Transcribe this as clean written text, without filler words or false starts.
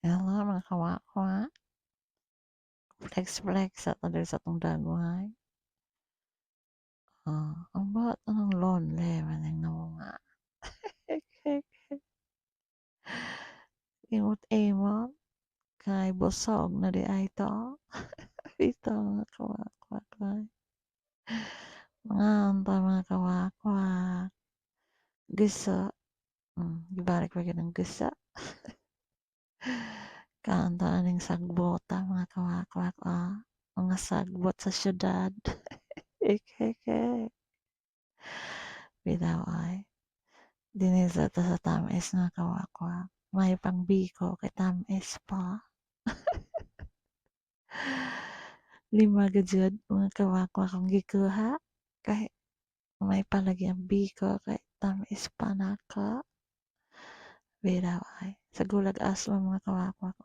Hala mga kawakwa, flex-flex ato diri sa atong dagway. Ang buhat anong lonely maning namunga. Imot-imot kay busog na di ay to. Ito mga kawakwak ay. Mga anta mga kawakwak. Gisa. Gibalik pa ng gisa. Kanta aning sagbota mga kawakwak. Mga sagbot sa syudad. Ikeke. Bitaw ay. Dinisa ta sa tamis nga kawakwak. May pangbiko kay tamis pa. 5 gajud mga kawakwak akong gikuha. Kay may palagi ang biko kay tamis pa nako. Bitaw ay. Sa gulag aswa mga kawakwak.